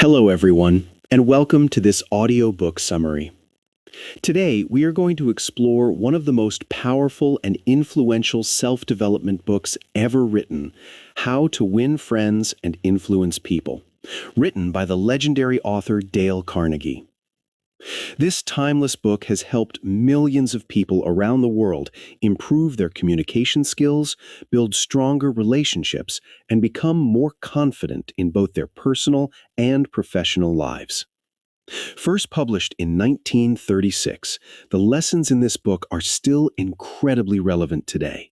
Hello, everyone, and welcome to this audiobook summary. Today, we are going to explore one of the most powerful and influential self-development books ever written, How to Win Friends and Influence People, written by the legendary author Dale Carnegie. This timeless book has helped millions of people around the world improve their communication skills, build stronger relationships, and become more confident in both their personal and professional lives. First published in 1936, the lessons in this book are still incredibly relevant today.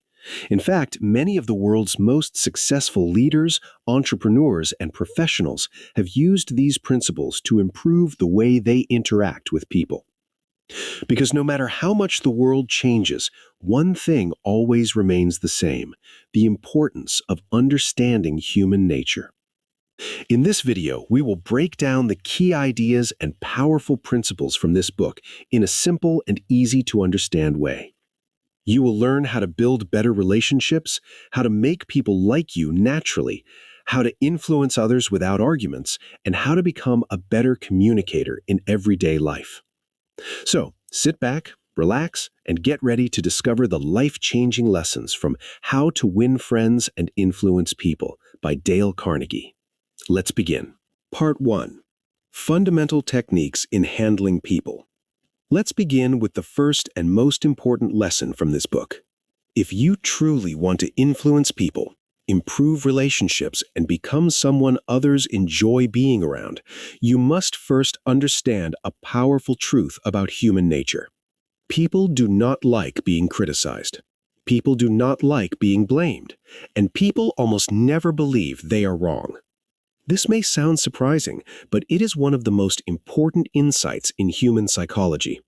In fact, many of the world's most successful leaders, entrepreneurs, and professionals have used these principles to improve the way they interact with people. Because no matter how much the world changes, one thing always remains the same: the importance of understanding human nature. In this video, we will break down the key ideas and powerful principles from this book in a simple and easy to understand way. You will learn how to build better relationships, how to make people like you naturally, how to influence others without arguments, and how to become a better communicator in everyday life. So, sit back, relax, and get ready to discover the life-changing lessons from How to Win Friends and Influence People by Dale Carnegie. Let's begin. Part 1. Fundamental Techniques in Handling People. Let's begin with the first and most important lesson from this book. If you truly want to influence people, improve relationships, and become someone others enjoy being around, you must first understand a powerful truth about human nature. People do not like being criticized. People do not like being blamed. And people almost never believe they are wrong. This may sound surprising, but it is one of the most important insights in human psychology.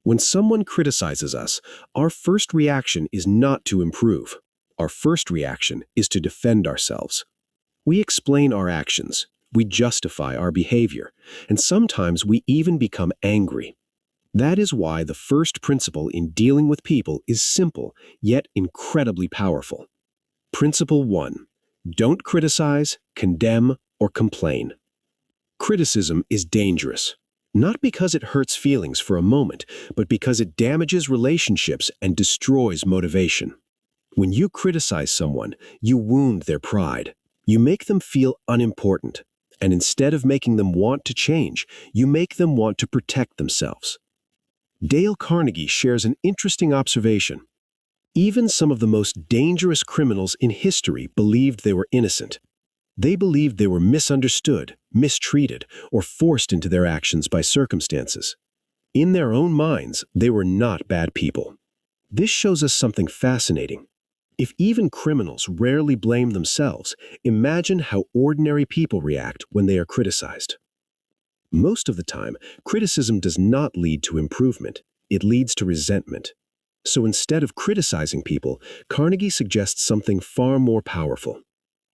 When someone criticizes us, our first reaction is not to improve. Our first reaction is to defend ourselves. We explain our actions, we justify our behavior, and sometimes we even become angry. That is why the first principle in dealing with people is simple, yet incredibly powerful. Principle 1. Don't criticize, condemn, or complain. Criticism is dangerous, not because it hurts feelings for a moment, but because it damages relationships and destroys motivation. When you criticize someone, you wound their pride. You make them feel unimportant, and instead of making them want to change, you make them want to protect themselves. Dale Carnegie shares an interesting observation. Even some of the most dangerous criminals in history believed they were innocent. They believed they were misunderstood, mistreated, or forced into their actions by circumstances. In their own minds, they were not bad people. This shows us something fascinating. If even criminals rarely blame themselves, imagine how ordinary people react when they are criticized. Most of the time, criticism does not lead to improvement. It leads to resentment. So instead of criticizing people, Carnegie suggests something far more powerful.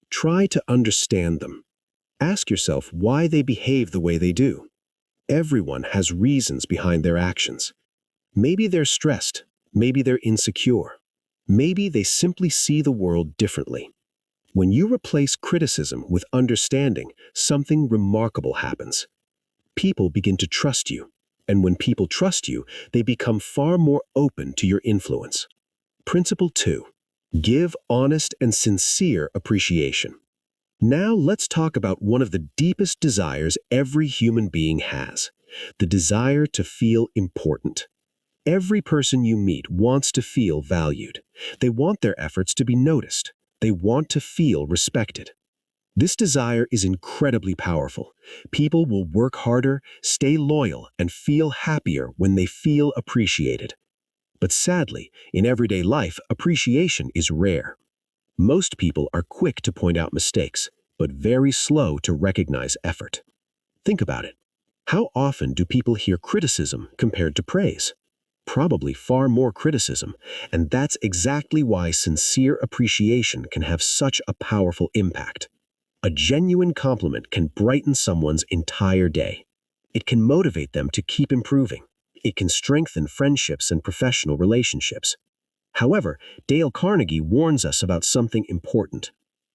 Try to understand them. Ask yourself why they behave the way they do. Everyone has reasons behind their actions. Maybe they're stressed. Maybe they're insecure. Maybe they simply see the world differently. When you replace criticism with understanding, something remarkable happens. People begin to trust you. And when people trust you, they become far more open to your influence. Principle 2. Give honest and sincere appreciation. Now let's talk about one of the deepest desires every human being has: the desire to feel important. Every person you meet wants to feel valued. They want their efforts to be noticed. They want to feel respected. This desire is incredibly powerful. People will work harder, stay loyal, and feel happier when they feel appreciated. But sadly, in everyday life, appreciation is rare. Most people are quick to point out mistakes, but very slow to recognize effort. Think about it. How often do people hear criticism compared to praise? Probably far more criticism, and that's exactly why sincere appreciation can have such a powerful impact. A genuine compliment can brighten someone's entire day. It can motivate them to keep improving. It can strengthen friendships and professional relationships. However, Dale Carnegie warns us about something important.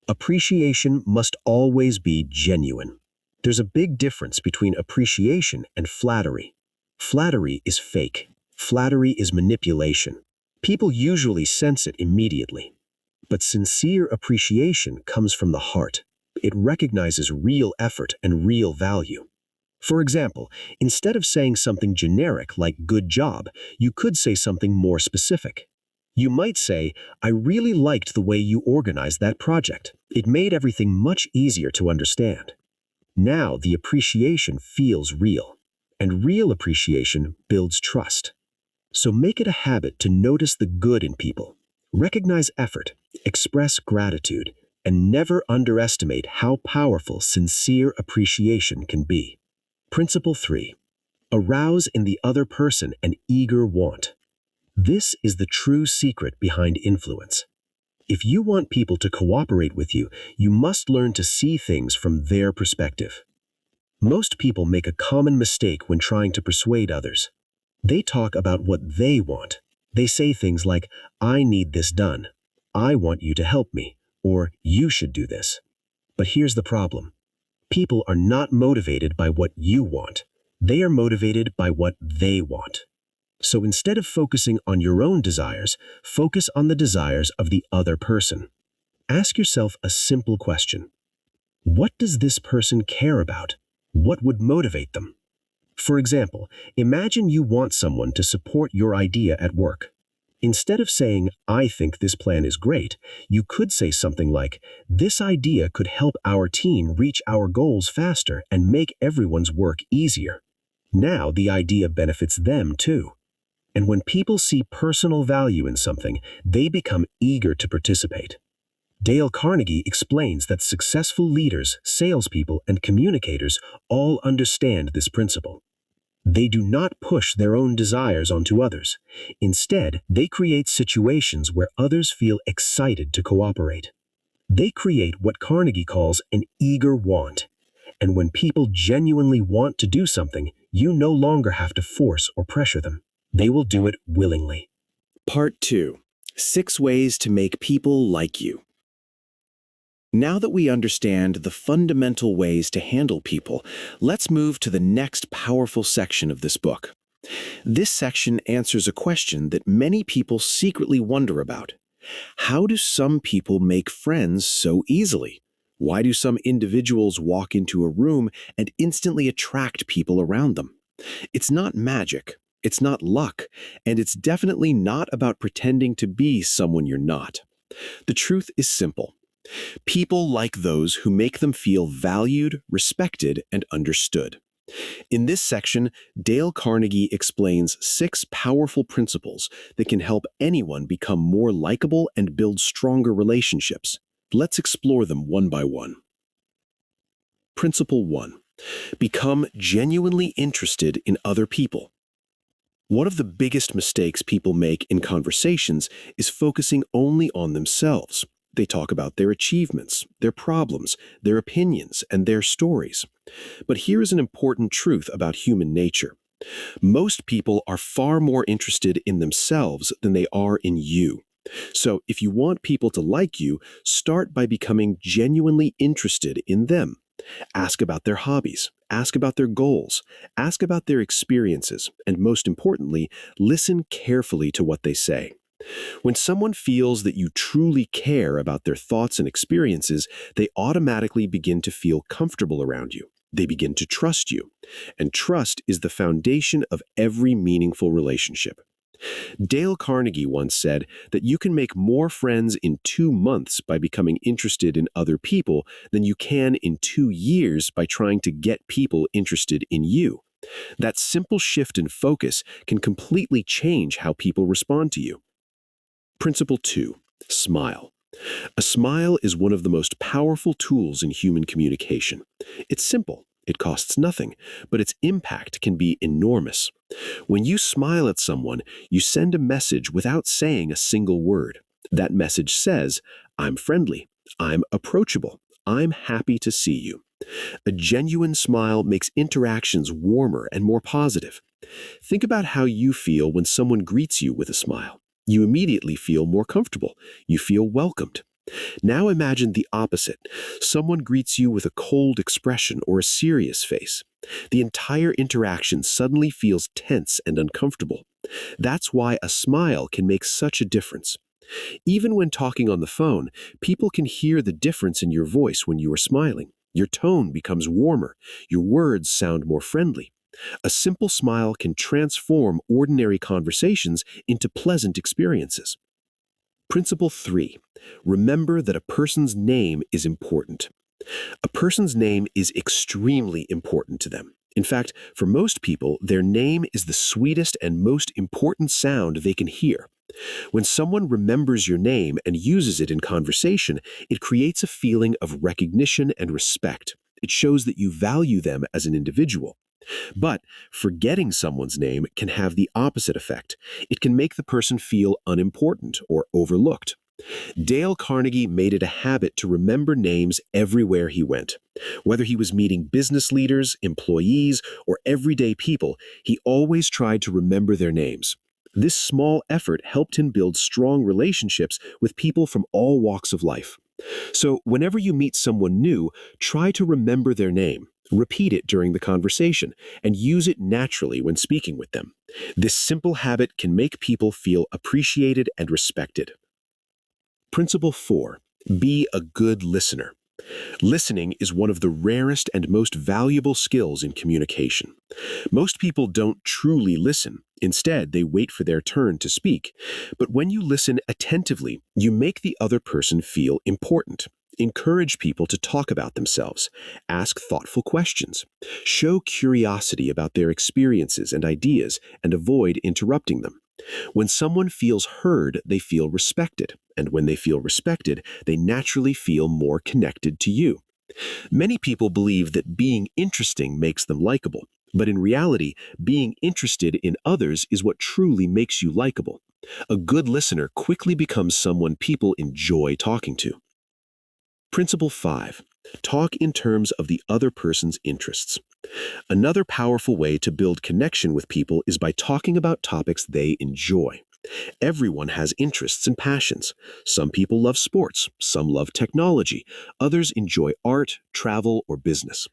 Appreciation must always be genuine. There's a big difference between appreciation and flattery. Flattery is fake. Flattery is manipulation. People usually sense it immediately. But sincere appreciation comes from the heart. It recognizes real effort and real value. For example, instead of saying something generic like good job, you could say something more specific. You might say, I really liked the way you organized that project. It made everything much easier to understand. Now the appreciation feels real, and real appreciation builds trust. So make it a habit to notice the good in people. Recognize effort, express gratitude, and never underestimate how powerful sincere appreciation can be. Principle 3. Arouse in the other person an eager want. This is the true secret behind influence. If you want people to cooperate with you, you must learn to see things from their perspective. Most people make a common mistake when trying to persuade others. They talk about what they want. They say things like, I need this done, I want you to help me, or you should do this. But here's the problem. People are not motivated by what you want. They are motivated by what they want. So instead of focusing on your own desires, focus on the desires of the other person. Ask yourself a simple question. What does this person care about? What would motivate them? For example, imagine you want someone to support your idea at work. Instead of saying, I think this plan is great, you could say something like, this idea could help our team reach our goals faster and make everyone's work easier. Now the idea benefits them too. And when people see personal value in something, they become eager to participate. Dale Carnegie explains that successful leaders, salespeople, and communicators all understand this principle. They do not push their own desires onto others. Instead, they create situations where others feel excited to cooperate. They create what Carnegie calls an eager want. And when people genuinely want to do something, you no longer have to force or pressure them. They will do it willingly. Part 2. 6 ways to make people like you. Now that we understand the fundamental ways to handle people, let's move to the next powerful section of this book. This section answers a question that many people secretly wonder about. How do some people make friends so easily? Why do some individuals walk into a room and instantly attract people around them? It's not magic, it's not luck, and it's definitely not about pretending to be someone you're not. The truth is simple. People like those who make them feel valued, respected, and understood. In this section, Dale Carnegie explains 6 powerful principles that can help anyone become more likable and build stronger relationships. Let's explore them one by one. Principle 1. Become genuinely interested in other people. One of the biggest mistakes people make in conversations is focusing only on themselves. They talk about their achievements, their problems, their opinions, and their stories. But here is an important truth about human nature. Most people are far more interested in themselves than they are in you. So if you want people to like you, start by becoming genuinely interested in them. Ask about their hobbies, ask about their goals, ask about their experiences, and most importantly, listen carefully to what they say. When someone feels that you truly care about their thoughts and experiences, they automatically begin to feel comfortable around you. They begin to trust you. And trust is the foundation of every meaningful relationship. Dale Carnegie once said that you can make more friends in 2 months by becoming interested in other people than you can in 2 years by trying to get people interested in you. That simple shift in focus can completely change how people respond to you. Principle 2. Smile. A smile is one of the most powerful tools in human communication. It's simple, it costs nothing, but its impact can be enormous. When you smile at someone, you send a message without saying a single word. That message says, I'm friendly, I'm approachable, I'm happy to see you. A genuine smile makes interactions warmer and more positive. Think about how you feel when someone greets you with a smile. You immediately feel more comfortable. You feel welcomed. Now imagine the opposite. Someone greets you with a cold expression or a serious face. The entire interaction suddenly feels tense and uncomfortable. That's why a smile can make such a difference. Even when talking on the phone, people can hear the difference in your voice when you are smiling. Your tone becomes warmer. Your words sound more friendly. A simple smile can transform ordinary conversations into pleasant experiences. Principle 3. Remember that a person's name is important. A person's name is extremely important to them. In fact, for most people, their name is the sweetest and most important sound they can hear. When someone remembers your name and uses it in conversation, it creates a feeling of recognition and respect. It shows that you value them as an individual. But forgetting someone's name can have the opposite effect. It can make the person feel unimportant or overlooked. Dale Carnegie made it a habit to remember names everywhere he went. Whether he was meeting business leaders, employees, or everyday people, he always tried to remember their names. This small effort helped him build strong relationships with people from all walks of life. So, whenever you meet someone new, try to remember their name. Repeat it during the conversation, and use it naturally when speaking with them. This simple habit can make people feel appreciated and respected. Principle 4. Be a good listener. Listening is one of the rarest and most valuable skills in communication. Most people don't truly listen. Instead, they wait for their turn to speak. But when you listen attentively, you make the other person feel important. Encourage people to talk about themselves. Ask thoughtful questions. Show curiosity about their experiences and ideas, and avoid interrupting them. When someone feels heard, they feel respected. And when they feel respected, they naturally feel more connected to you. Many people believe that being interesting makes them likable. But in reality, being interested in others is what truly makes you likable. A good listener quickly becomes someone people enjoy talking to. Principle 5. Talk in terms of the other person's interests. Another powerful way to build connection with people is by talking about topics they enjoy. Everyone has interests and passions. Some people love sports, some love technology, others enjoy art, travel, or business.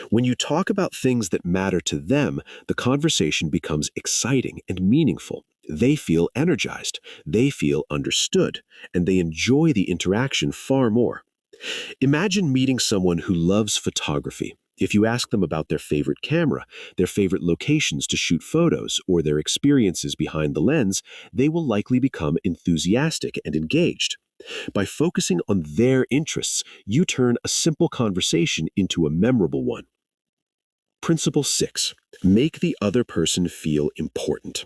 When you talk about things that matter to them, the conversation becomes exciting and meaningful. They feel energized, they feel understood, and they enjoy the interaction far more. Imagine meeting someone who loves photography. If you ask them about their favorite camera, their favorite locations to shoot photos, or their experiences behind the lens, they will likely become enthusiastic and engaged. By focusing on their interests, you turn a simple conversation into a memorable one. Principle 6. Make the other person feel important.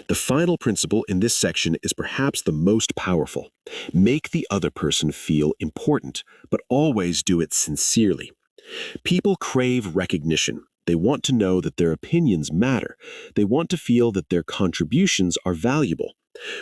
The final principle in this section is perhaps the most powerful. Make the other person feel important, but always do it sincerely. People crave recognition. They want to know that their opinions matter. They want to feel that their contributions are valuable.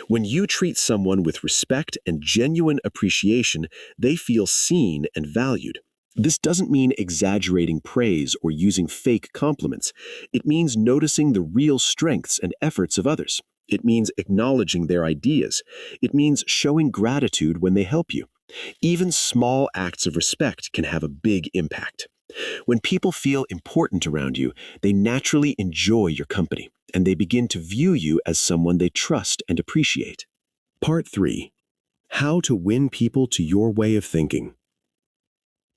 When you treat someone with respect and genuine appreciation, they feel seen and valued. This doesn't mean exaggerating praise or using fake compliments. It means noticing the real strengths and efforts of others. It means acknowledging their ideas. It means showing gratitude when they help you. Even small acts of respect can have a big impact. When people feel important around you, they naturally enjoy your company, and they begin to view you as someone they trust and appreciate. Part 3. How to win people to your way of thinking.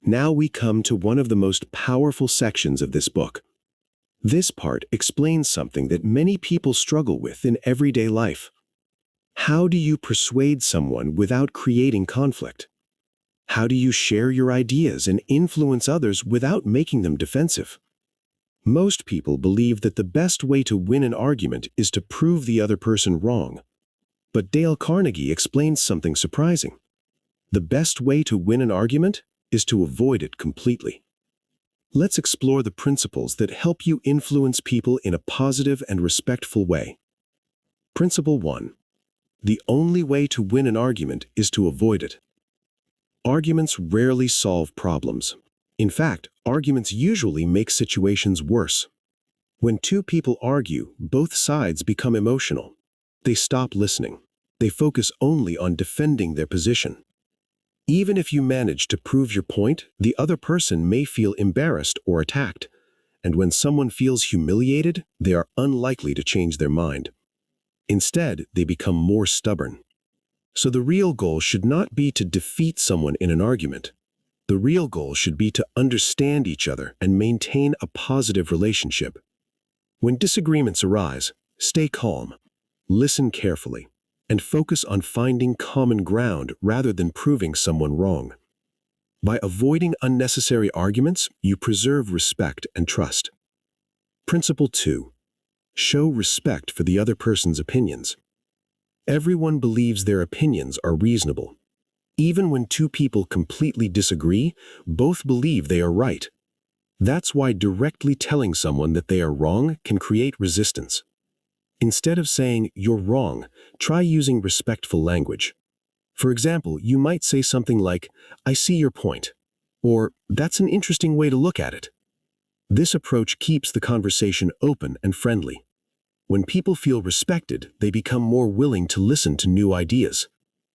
Now we come to one of the most powerful sections of this book. This part explains something that many people struggle with in everyday life. How do you persuade someone without creating conflict? How do you share your ideas and influence others without making them defensive? Most people believe that the best way to win an argument is to prove the other person wrong. But Dale Carnegie explains something surprising. The best way to win an argument is to avoid it completely. Let's explore the principles that help you influence people in a positive and respectful way. Principle 1. The only way to win an argument is to avoid it. Arguments rarely solve problems. In fact, arguments usually make situations worse. When two people argue, both sides become emotional. They stop listening. They focus only on defending their position. Even if you manage to prove your point, the other person may feel embarrassed or attacked. And when someone feels humiliated, they are unlikely to change their mind. Instead, they become more stubborn. So the real goal should not be to defeat someone in an argument. The real goal should be to understand each other and maintain a positive relationship. When disagreements arise, stay calm, listen carefully, and focus on finding common ground rather than proving someone wrong. By avoiding unnecessary arguments, you preserve respect and trust. Principle 2. Show respect for the other person's opinions. Everyone believes their opinions are reasonable. Even when two people completely disagree, both believe they are right. That's why directly telling someone that they are wrong can create resistance. Instead of saying, "You're wrong," try using respectful language. For example, you might say something like, "I see your point," or "That's an interesting way to look at it." This approach keeps the conversation open and friendly. When people feel respected, they become more willing to listen to new ideas.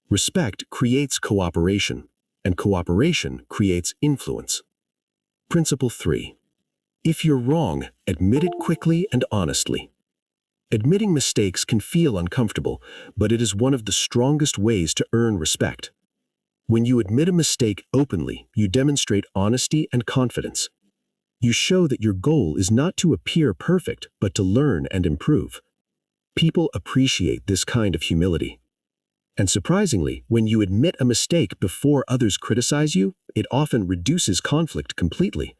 Respect creates cooperation, and cooperation creates influence. Principle 3. If you're wrong, admit it quickly and honestly. Admitting mistakes can feel uncomfortable, but it is one of the strongest ways to earn respect. When you admit a mistake openly, you demonstrate honesty and confidence. You show that your goal is not to appear perfect, but to learn and improve. People appreciate this kind of humility. And surprisingly, when you admit a mistake before others criticize you, it often reduces conflict completely.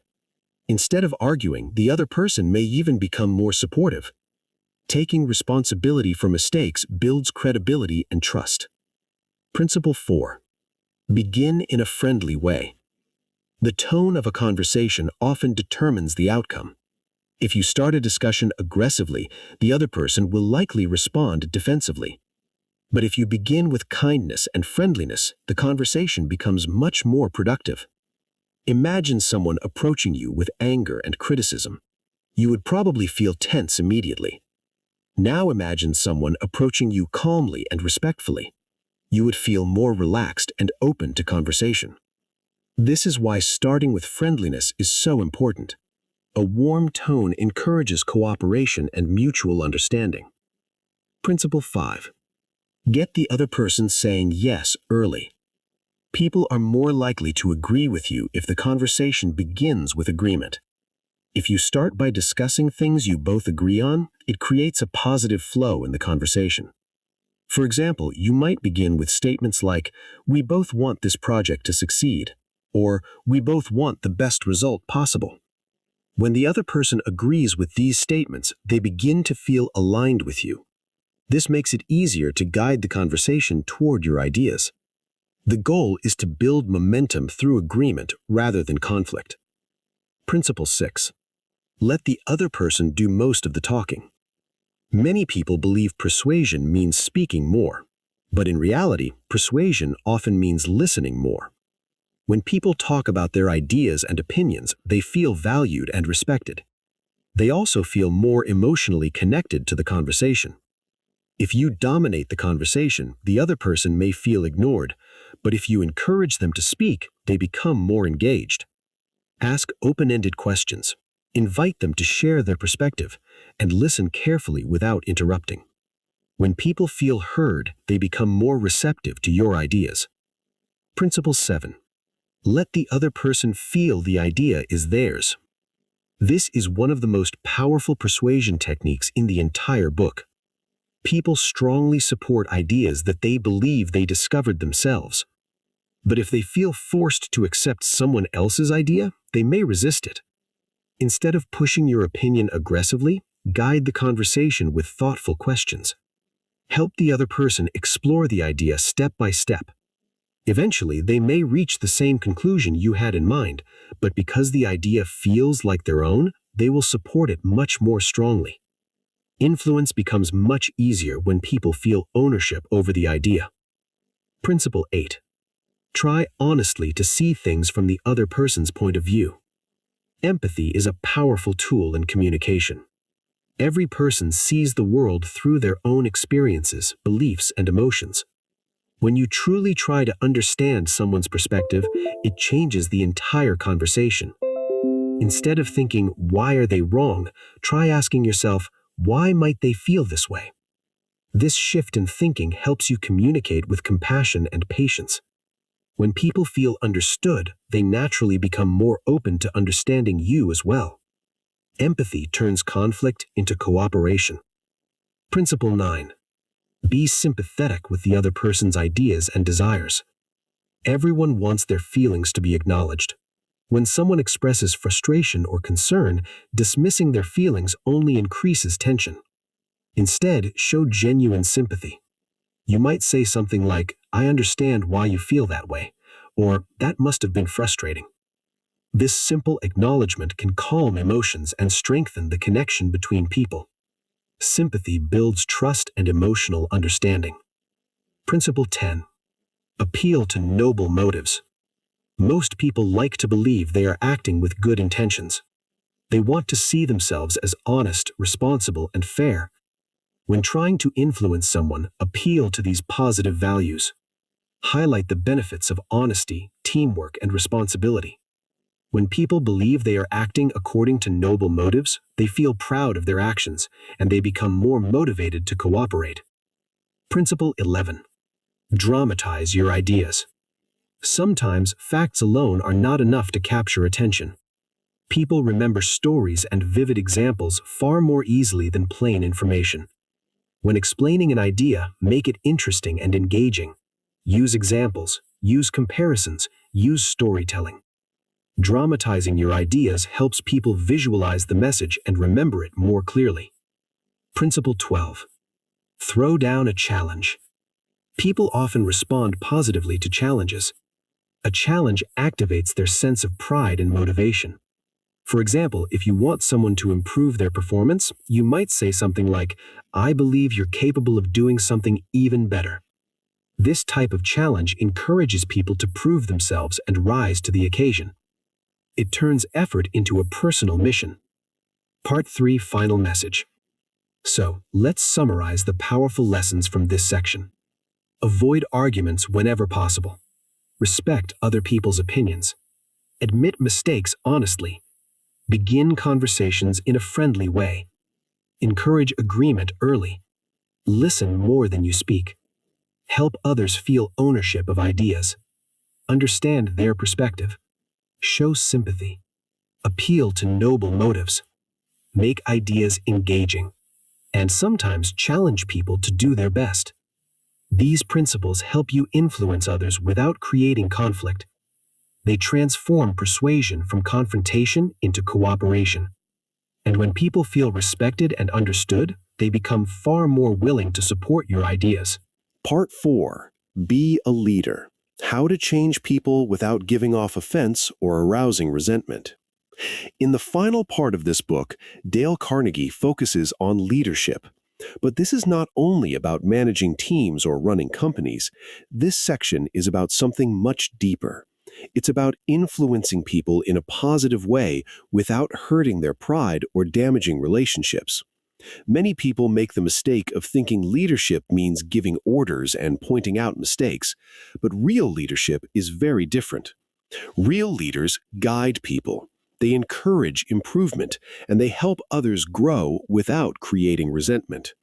Instead of arguing, the other person may even become more supportive. Taking responsibility for mistakes builds credibility and trust. Principle 4. Begin in a friendly way. The tone of a conversation often determines the outcome. If you start a discussion aggressively, the other person will likely respond defensively. But if you begin with kindness and friendliness, the conversation becomes much more productive. Imagine someone approaching you with anger and criticism. You would probably feel tense immediately. Now imagine someone approaching you calmly and respectfully. You would feel more relaxed and open to conversation. This is why starting with friendliness is so important. A warm tone encourages cooperation and mutual understanding. Principle 5. Get the other person saying yes early. People are more likely to agree with you if the conversation begins with agreement. If you start by discussing things you both agree on, it creates a positive flow in the conversation. For example, you might begin with statements like, "We both want this project to succeed," or "We both want the best result possible." When the other person agrees with these statements, they begin to feel aligned with you. This makes it easier to guide the conversation toward your ideas. The goal is to build momentum through agreement rather than conflict. Principle 6. Let the other person do most of the talking. Many people believe persuasion means speaking more, but in reality, persuasion often means listening more. When people talk about their ideas and opinions, they feel valued and respected. They also feel more emotionally connected to the conversation. If you dominate the conversation, the other person may feel ignored, but if you encourage them to speak, they become more engaged. Ask open-ended questions. Invite them to share their perspective, and listen carefully without interrupting. When people feel heard, they become more receptive to your ideas. Principle 7. Let the other person feel the idea is theirs. This is one of the most powerful persuasion techniques in the entire book. People strongly support ideas that they believe they discovered themselves. But if they feel forced to accept someone else's idea, they may resist it. Instead of pushing your opinion aggressively, guide the conversation with thoughtful questions. Help the other person explore the idea step by step. Eventually, they may reach the same conclusion you had in mind, but because the idea feels like their own, they will support it much more strongly. Influence becomes much easier when people feel ownership over the idea. Principle 8. Try honestly to see things from the other person's point of view. Empathy is a powerful tool in communication. Every person sees the world through their own experiences, beliefs, and emotions. When you truly try to understand someone's perspective, it changes the entire conversation. Instead of thinking, why are they wrong? Try asking yourself, why might they feel this way? This shift in thinking helps you communicate with compassion and patience. When people feel understood, they naturally become more open to understanding you as well. Empathy turns conflict into cooperation. Principle 9. Be sympathetic with the other person's ideas and desires. Everyone wants their feelings to be acknowledged. When someone expresses frustration or concern, dismissing their feelings only increases tension. Instead, show genuine sympathy. You might say something like, "I understand why you feel that way," or "that must have been frustrating." This simple acknowledgement can calm emotions and strengthen the connection between people. Sympathy builds trust and emotional understanding. Principle 10. Appeal to noble motives. Most people like to believe they are acting with good intentions. They want to see themselves as honest, responsible, and fair. When trying to influence someone, appeal to these positive values. Highlight the benefits of honesty, teamwork, and responsibility. When people believe they are acting according to noble motives, they feel proud of their actions, and they become more motivated to cooperate. Principle 11. Dramatize your ideas. Sometimes facts alone are not enough to capture attention. People remember stories and vivid examples far more easily than plain information. When explaining an idea, make it interesting and engaging. Use examples, use comparisons, use storytelling. Dramatizing your ideas helps people visualize the message and remember it more clearly. Principle 12. Throw down a challenge. People often respond positively to challenges. A challenge activates their sense of pride and motivation. For example, if you want someone to improve their performance, you might say something like, "I believe you're capable of doing something even better." This type of challenge encourages people to prove themselves and rise to the occasion. It turns effort into a personal mission. Part 3. Final message. So, let's summarize the powerful lessons from this section. Avoid arguments whenever possible. Respect other people's opinions. Admit mistakes honestly. Begin conversations in a friendly way. Encourage agreement early. Listen more than you speak. Help others feel ownership of ideas. Understand their perspective. Show sympathy. Appeal to noble motives. Make ideas engaging. And sometimes challenge people to do their best. These principles help you influence others without creating conflict. They transform persuasion from confrontation into cooperation. And when people feel respected and understood, they become far more willing to support your ideas. Part 4. Be a leader. How to change people without giving off offense or arousing resentment. In the final part of this book, Dale Carnegie focuses on leadership. But this is not only about managing teams or running companies. This section is about something much deeper. It's about influencing people in a positive way without hurting their pride or damaging relationships. Many people make the mistake of thinking leadership means giving orders and pointing out mistakes, but real leadership is very different. Real leaders guide people. They encourage improvement, and they help others grow without creating resentment.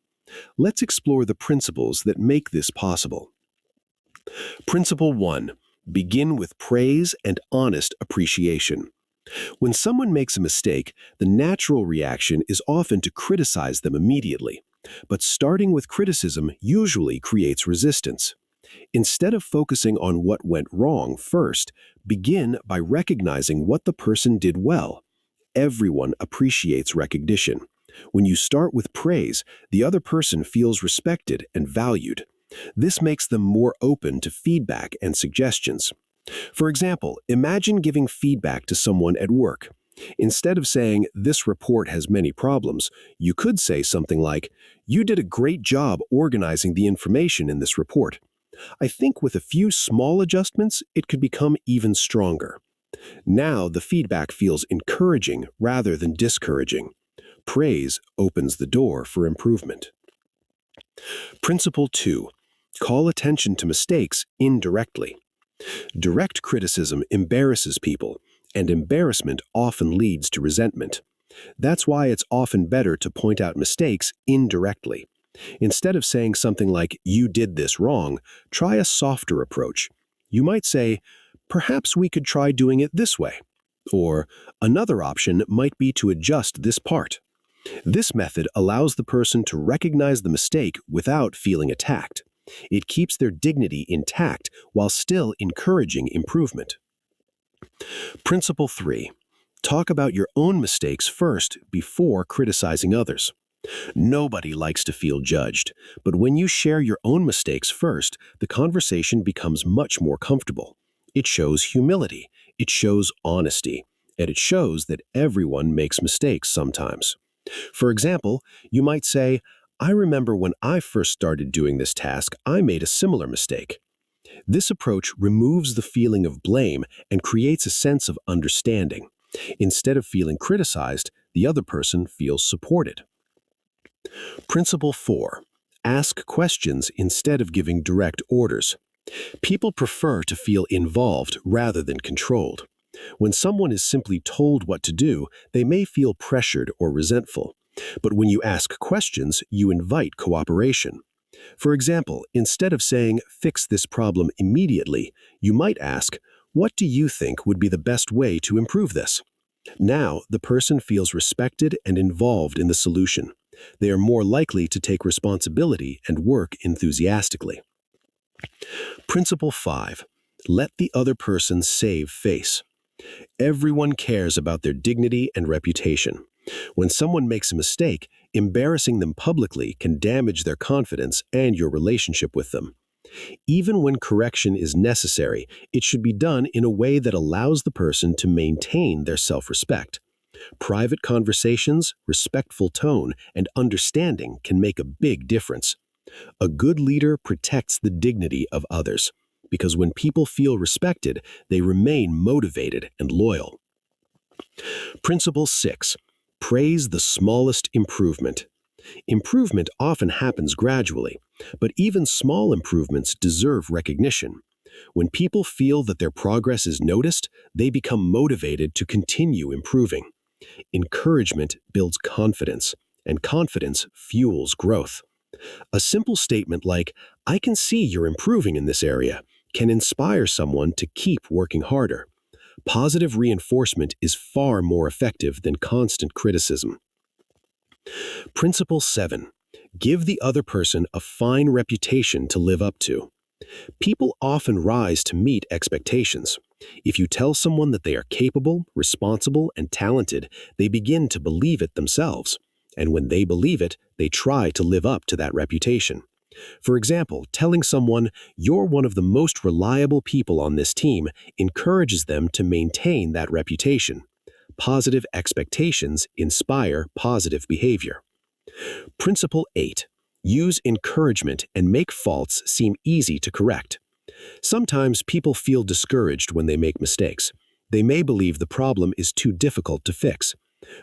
Let's explore the principles that make this possible. Principle 1. Begin with praise and honest appreciation. When someone makes a mistake, the natural reaction is often to criticize them immediately. But starting with criticism usually creates resistance. Instead of focusing on what went wrong first, begin by recognizing what the person did well. Everyone appreciates recognition. When you start with praise, the other person feels respected and valued. This makes them more open to feedback and suggestions. For example, imagine giving feedback to someone at work. Instead of saying, "This report has many problems," you could say something like, "You did a great job organizing the information in this report. I think with a few small adjustments, it could become even stronger." Now the feedback feels encouraging rather than discouraging. Praise opens the door for improvement. Principle 2. Call attention to mistakes indirectly. Direct criticism embarrasses people, and embarrassment often leads to resentment. That's why it's often better to point out mistakes indirectly. Instead of saying something like, "You did this wrong," try a softer approach. You might say, "Perhaps we could try doing it this way." Or, "Another option might be to adjust this part." This method allows the person to recognize the mistake without feeling attacked. It keeps their dignity intact while still encouraging improvement. Principle 3. Talk about your own mistakes first before criticizing others. Nobody likes to feel judged, but when you share your own mistakes first, the conversation becomes much more comfortable. It shows humility, it shows honesty, and it shows that everyone makes mistakes sometimes. For example, you might say, "I remember when I first started doing this task, I made a similar mistake." This approach removes the feeling of blame and creates a sense of understanding. Instead of feeling criticized, the other person feels supported. Principle 4. Ask questions instead of giving direct orders. People prefer to feel involved rather than controlled. When someone is simply told what to do, they may feel pressured or resentful. But when you ask questions, you invite cooperation. For example, instead of saying, "Fix this problem immediately," you might ask, "What do you think would be the best way to improve this?" Now, the person feels respected and involved in the solution. They are more likely to take responsibility and work enthusiastically. Principle 5. Let the other person save face. Everyone cares about their dignity and reputation. When someone makes a mistake, embarrassing them publicly can damage their confidence and your relationship with them. Even when correction is necessary, it should be done in a way that allows the person to maintain their self-respect. Private conversations, respectful tone, and understanding can make a big difference. A good leader protects the dignity of others, because when people feel respected, they remain motivated and loyal. Principle 6. Praise the smallest improvement. Improvement often happens gradually, but even small improvements deserve recognition. When people feel that their progress is noticed, they become motivated to continue improving. Encouragement builds confidence, and confidence fuels growth. A simple statement like, "I can see you're improving in this area," can inspire someone to keep working harder. Positive reinforcement is far more effective than constant criticism. Principle 7. Give the other person a fine reputation to live up to. People often rise to meet expectations. If you tell someone that they are capable, responsible, and talented, they begin to believe it themselves. And when they believe it, they try to live up to that reputation. For example, telling someone, "You're one of the most reliable people on this team," encourages them to maintain that reputation. Positive expectations inspire positive behavior. Principle 8. Use encouragement and make faults seem easy to correct. Sometimes people feel discouraged when they make mistakes. They may believe the problem is too difficult to fix.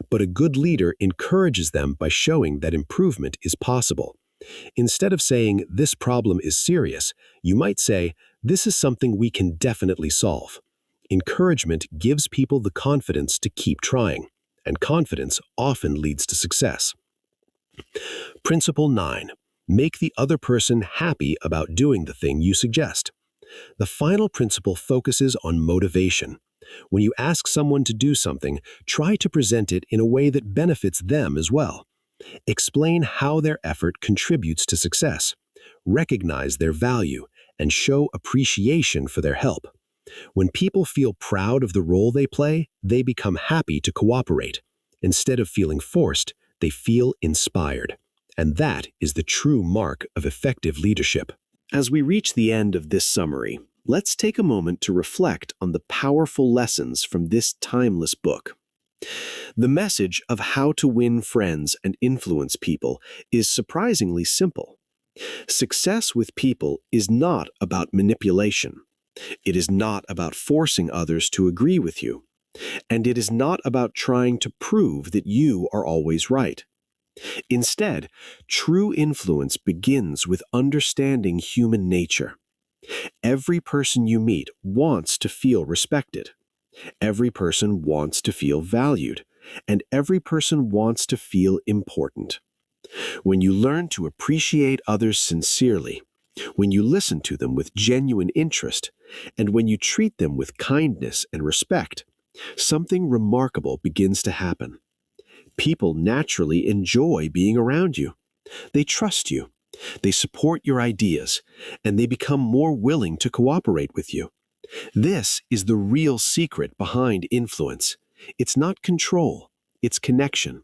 But a good leader encourages them by showing that improvement is possible. Instead of saying, "This problem is serious," you might say, "This is something we can definitely solve." Encouragement gives people the confidence to keep trying, and confidence often leads to success. Principle 9. Make the other person happy about doing the thing you suggest. The final principle focuses on motivation. When you ask someone to do something, try to present it in a way that benefits them as well. Explain how their effort contributes to success. Recognize their value and show appreciation for their help. When people feel proud of the role they play, they become happy to cooperate. Instead of feeling forced, they feel inspired. And that is the true mark of effective leadership. As we reach the end of this summary, let's take a moment to reflect on the powerful lessons from this timeless book. The message of how to win friends and influence people is surprisingly simple. Success with people is not about manipulation. It is not about forcing others to agree with you. And it is not about trying to prove that you are always right. Instead, true influence begins with understanding human nature. Every person you meet wants to feel respected. Every person wants to feel valued. And every person wants to feel important. When you learn to appreciate others sincerely, when you listen to them with genuine interest, and when you treat them with kindness and respect, something remarkable begins to happen. People naturally enjoy being around you. They trust you. They support your ideas, and they become more willing to cooperate with you. This is the real secret behind influence. It's not control, it's connection.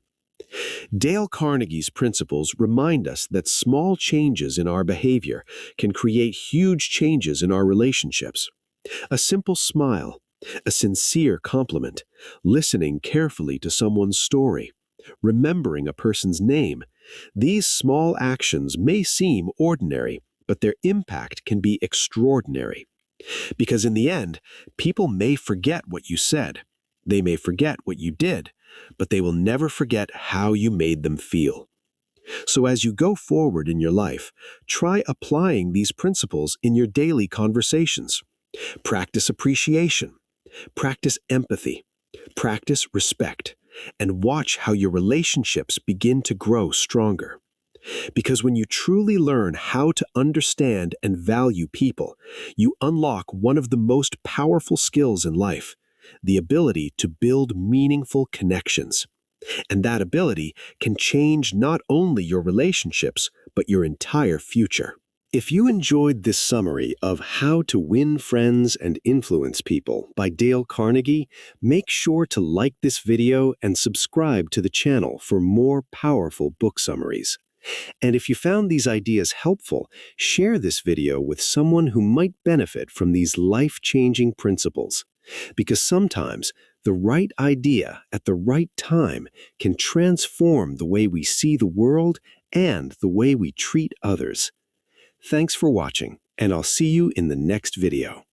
Dale Carnegie's principles remind us that small changes in our behavior can create huge changes in our relationships. A simple smile, a sincere compliment, listening carefully to someone's story, remembering a person's name. These small actions may seem ordinary, but their impact can be extraordinary. Because in the end, people may forget what you said. They may forget what you did, but they will never forget how you made them feel. So as you go forward in your life, try applying these principles in your daily conversations. Practice appreciation, practice empathy, practice respect, and watch how your relationships begin to grow stronger. Because when you truly learn how to understand and value people, you unlock one of the most powerful skills in life, the ability to build meaningful connections. And that ability can change not only your relationships, but your entire future. If you enjoyed this summary of How to Win Friends and Influence People by Dale Carnegie, make sure to like this video and subscribe to the channel for more powerful book summaries. And if you found these ideas helpful, share this video with someone who might benefit from these life-changing principles. Because sometimes the right idea at the right time can transform the way we see the world and the way we treat others. Thanks for watching, and I'll see you in the next video.